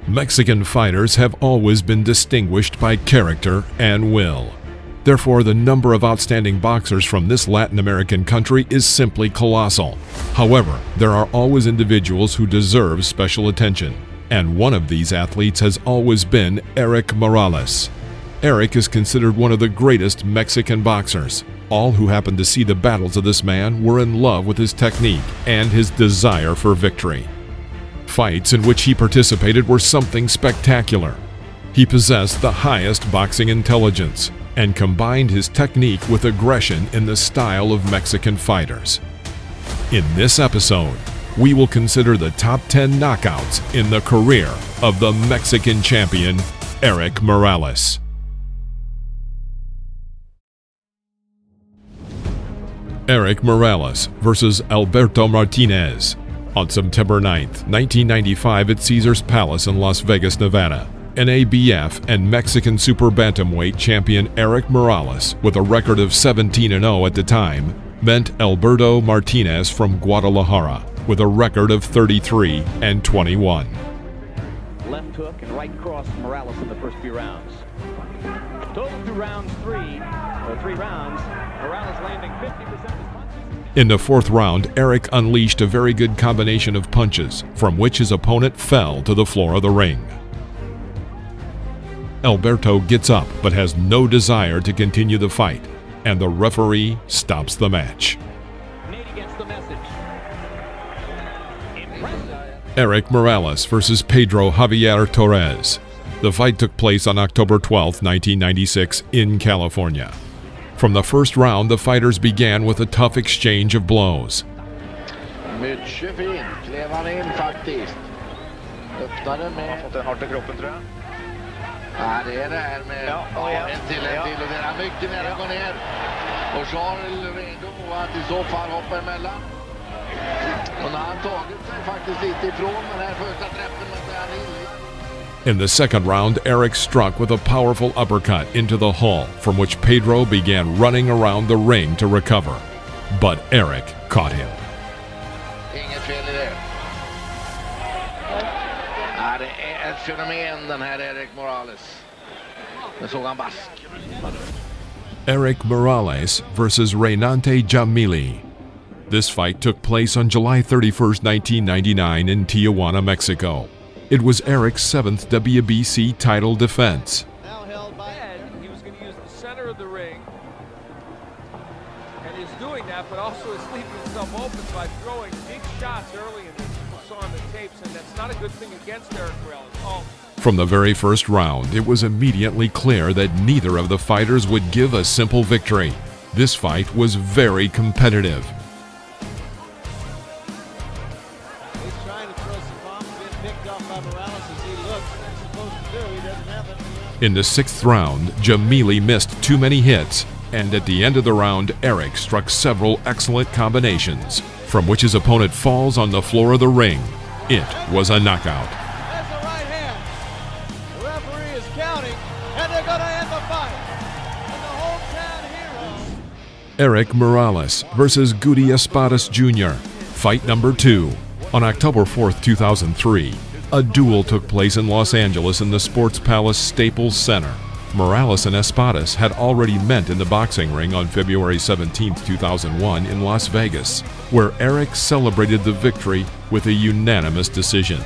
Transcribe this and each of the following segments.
Mexican fighters have always been distinguished by character and will. Therefore, the number of outstanding boxers from this Latin American country is simply colossal. However, there are always individuals who deserve special attention, and one of these athletes has always been Erik Morales. Erik is considered one of the greatest Mexican boxers. All who happened to see the battles of this man were in love with his technique and his desire for victory. Fights in which he participated were something spectacular. He possessed the highest boxing intelligence and combined his technique with aggression in the style of Mexican fighters. In this episode, we will consider the top 10 knockouts in the career of the Mexican champion, Erik Morales. Erik Morales versus Alberto Martinez. On September 9, 1995 at Caesars Palace in Las Vegas, Nevada, NABF and Mexican Super Bantamweight champion Erik Morales, with a record of 17-0 at the time, met Alberto Martinez from Guadalajara, with a record of 33-21. Left hook and right cross from Morales in the first few rounds. Total through rounds three rounds, Morales landing 50% of his punches. In the fourth round, Erik unleashed a very good combination of punches, from which his opponent fell to the floor of the ring. Alberto gets up but has no desire to continue the fight, and the referee stops the match. Erik Morales versus Pedro Javier Torres. The fight took place on October 12, 1996 in California. From the first round, the fighters began with a tough exchange of blows. Mycket fint, klev han in faktiskt. Öppnade med... Fått en hårt i kroppen, tror jag. Ja, det är det här med... en till. Och det är mycket nära att gå ner. Och Charles redo att i så fall hoppa emellan. Och när han tagit sig faktiskt lite ifrån den här första träffen med han in. In the second round, Erik struck with a powerful uppercut into the hull, from which Pedro began running around the ring to recover. But Erik caught him. Inget fel i det. Ja, det är ett fenomen den här Erik Morales. Nu såg han bask. Erik Morales versus Reynante Jamili. This fight took place on July 31, 1999 in Tijuana, Mexico. It was Erik's 7th WBC title defense. Now held by Ed. He was going to use the center of the ring. And he's doing that, but also is leaving himself open by throwing big shots early in this. People saw on the tapes, and that's not a good thing against Erik Morales. From the very first round, it was immediately clear that neither of the fighters would give a simple victory. This fight was very competitive. In the sixth round, Jamili missed too many hits, and at the end of the round, Erik struck several excellent combinations, from which his opponent falls on the floor of the ring. It was a knockout. That's the right hand. The referee is counting, and they're going to end the fight. And the hometown hero. Erik Morales versus Guti Espadas Jr. Fight number 2. On October 4, 2003, a duel took place in Los Angeles in the Sports Palace Staples Center. Morales and Espadas had already met in the boxing ring on February 17, 2001 in Las Vegas, where Erik celebrated the victory with a unanimous decision.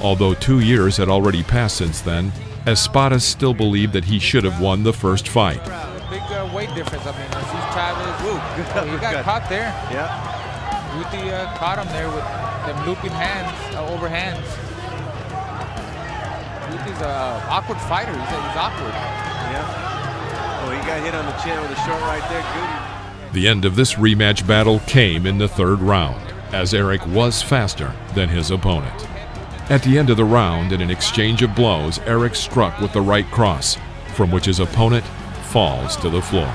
Although 2 years had already passed since then, Espadas still believed that he should have won the first fight. Big weight difference. I mean, he's Chavez. He got caught there. Yeah. Guti caught him there with them looping hands, overhands. He's an awkward fighter. He's awkward. Yeah. Oh, he got hit on the chin with a short right there. Good. The end of this rematch battle came in the third round, as Erik was faster than his opponent. At the end of the round, in an exchange of blows, Erik struck with the right cross, from which his opponent falls to the floor.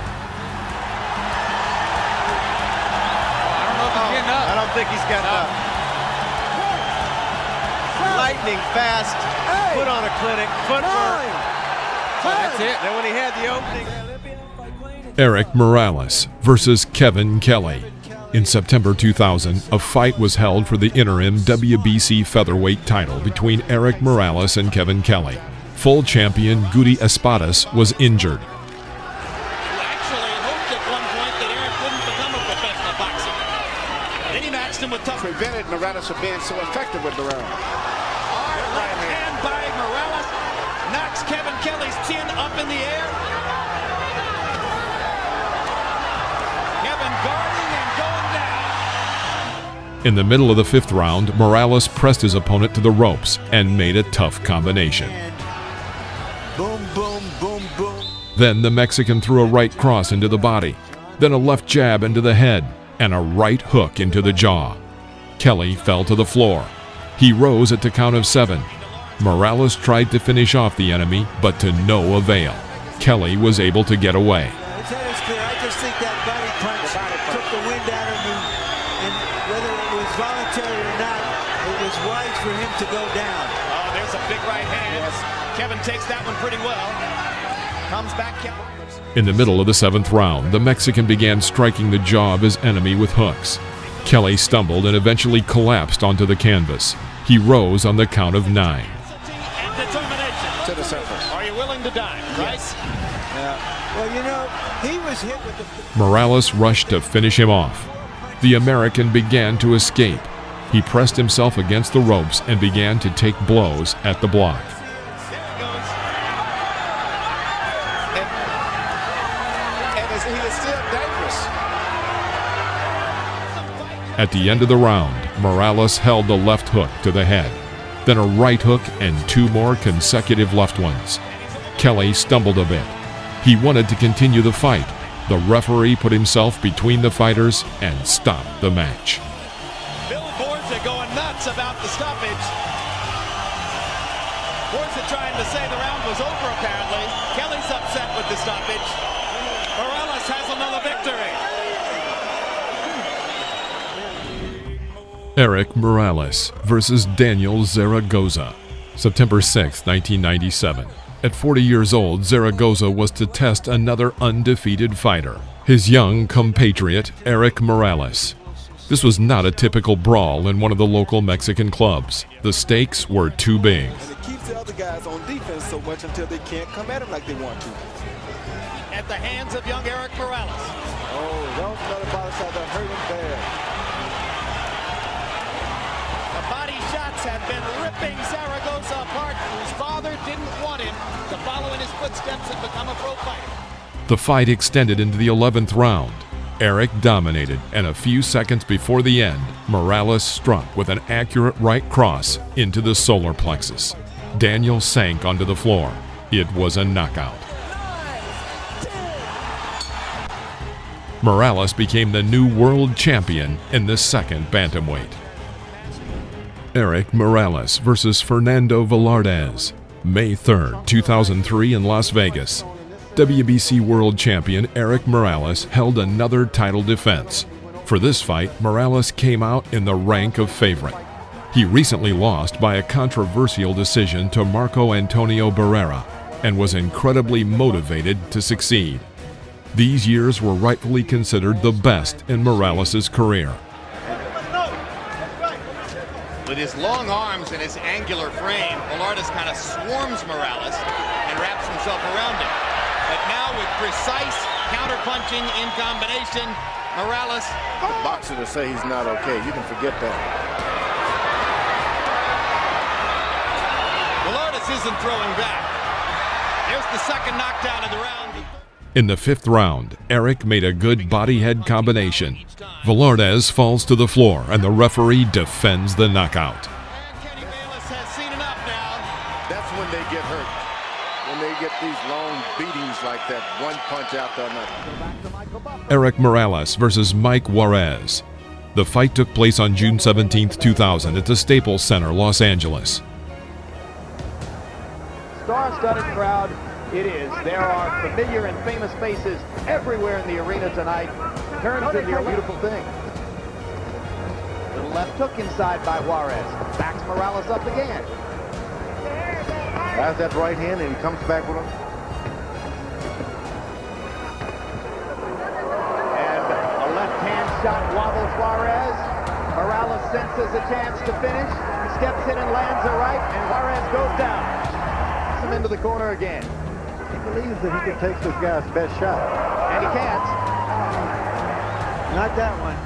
I don't know if he's getting up. I don't think he's got up. Lightning fast. Put on a clinic. Footwork. That's it. Then when he had the opening. Erik Morales versus Kevin Kelly. In September 2000, a fight was held for the interim WBC featherweight title between Erik Morales and Kevin Kelly. Full champion Guti Espadas was injured. Actually hoped at one point that Erik wouldn't become a professional boxer. Then he matched him with tough. Prevented Morales from being so effective with the round. Hard left hand by Morales knocks Kevin Kelly's chin up in the air. Kevin guarding and going down. In the middle of the fifth round, Morales pressed his opponent to the ropes and made a tough combination. Boom, boom, boom, boom. Then the Mexican threw a right cross into the body, then a left jab into the head, and a right hook into the jaw. Kelly fell to the floor. He rose at the count of 7. Morales tried to finish off the enemy, but to no avail. Kelly was able to get away. His head is clear. I just think that body punch took the wind out of him, and whether it was voluntary or not, it was wise for him to go down. Oh, there's a big right hand. Yes. Kevin takes that one pretty well. Comes back. In the middle of the 7th round, the Mexican began striking the jaw of his enemy with hooks. Kelly stumbled and eventually collapsed onto the canvas. He rose on the count of 9. And determination. To the surface. Are you willing to die, Bryce? Yeah. Well, you know, he was hit with the... Morales rushed to finish him off. The American began to escape. He pressed himself against the ropes and began to take blows at the block. There it goes. And he is still dangerous. At the end of the round, Morales held the left hook to the head, then a right hook and 2 more consecutive left ones. Kelly stumbled a bit. He wanted to continue the fight. The referee put himself between the fighters and stopped the match. Billboards are going nuts about the stoppage. Borza trying to say the round was over, apparently. Kelly's upset with the stoppage. Morales has another victory. Erik Morales versus Daniel Zaragoza. September 6, 1997. At 40 years old, Zaragoza was to test another undefeated fighter, his young compatriot Erik Morales. This was not a typical brawl in one of the local Mexican clubs. The stakes were too big. And it keeps the other guys on defense so much until they can't come at him like they want to. At the hands of young Erik Morales. Oh, those other body shots are hurting bad. The body shots have been ripping Zaragoza apart, whose father didn't want him to follow in his footsteps and become a pro fighter. The fight extended into the 11th round. Erik dominated, and a few seconds before the end, Morales struck with an accurate right cross into the solar plexus. Daniel sank onto the floor. It was a knockout. Morales became the new world champion in the 2nd bantamweight. Erik Morales versus Fernando Velardes. May 3rd, 2003 in Las Vegas. WBC world champion Erik Morales held another title defense. For this fight, Morales came out in the rank of favorite. He recently lost by a controversial decision to Marco Antonio Barrera and was incredibly motivated to succeed. These years were rightfully considered the best in Morales' career. With his long arms and his angular frame, Velardes kind of swarms Morales and wraps himself around him. But now with precise counterpunching in combination, Morales... The boxer to say he's not okay, you can forget that. Velardes isn't throwing back. There's the 2nd knockdown of the round. In the 5th round, Erik made a good body-head combination. Velardes falls to the floor and the referee defends the knockout. Kenny Bayless has seen enough now. That's when they get hurt. When they get these long beatings like that, one punch after another. Erik Morales versus Mike Juarez. The fight took place on June 17, 2000 at the Staples Center, Los Angeles. Star-studded crowd it is. There are familiar and famous faces everywhere in the arena tonight. Turns into a beautiful thing. Little left hook inside by Juarez. Backs Morales up again. Has that right hand and he comes back with him. And a left hand shot wobbles senses a chance to finish. He steps in and lands a right, and Juarez goes down. Puts him into the corner again. He believes that he can take this guy's best shot. And he can't. Not that one.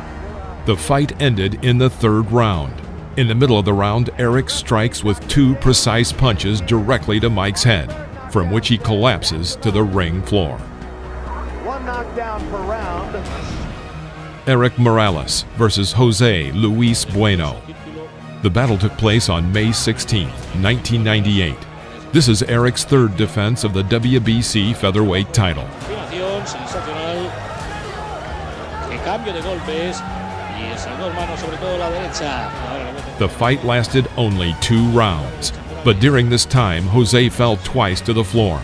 The fight ended in the third round. In the middle of the round, Erik strikes with 2 precise punches directly to Mike's head, from which he collapses to the ring floor. 1 knockdown per round. Erik Morales versus Jose Luis Bueno. The battle took place on May 16, 1998. This is Erik's 3rd defense of the WBC featherweight title. The fight lasted only 2 rounds, but during this time, Jose fell twice to the floor.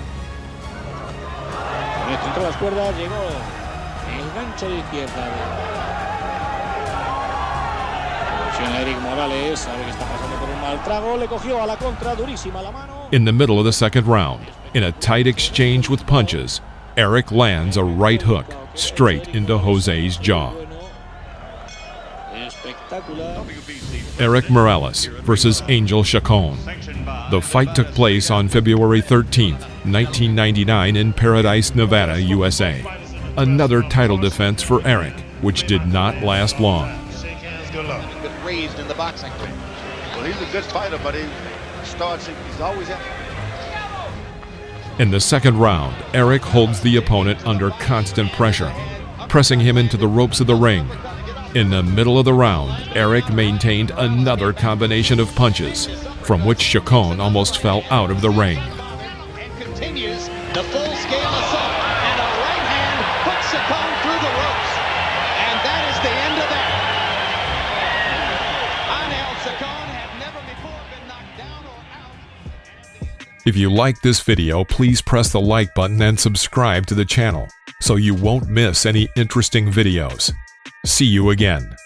In the middle of the second round, in a tight exchange with punches, Erik lands a right hook straight into Jose's jaw. Erik Morales versus Angel Chacon. The fight took place on February 13, 1999 in Paradise, Nevada, USA. Another title defense for Erik, which did not last long. Raised in the boxing ring. Well, he's a good fighter, but he's always at. In the second round, Erik holds the opponent under constant pressure, pressing him into the ropes of the ring. In the middle of the round, Erik maintained another combination of punches, from which Chacon almost fell out of the ring. And continues the full-scale assault, and a right hand puts Chacon through the ropes. And that is the end of that. Angel Chacon had never before been knocked down or out. If you like this video, please press the like button and subscribe to the channel so you won't miss any interesting videos. See you again.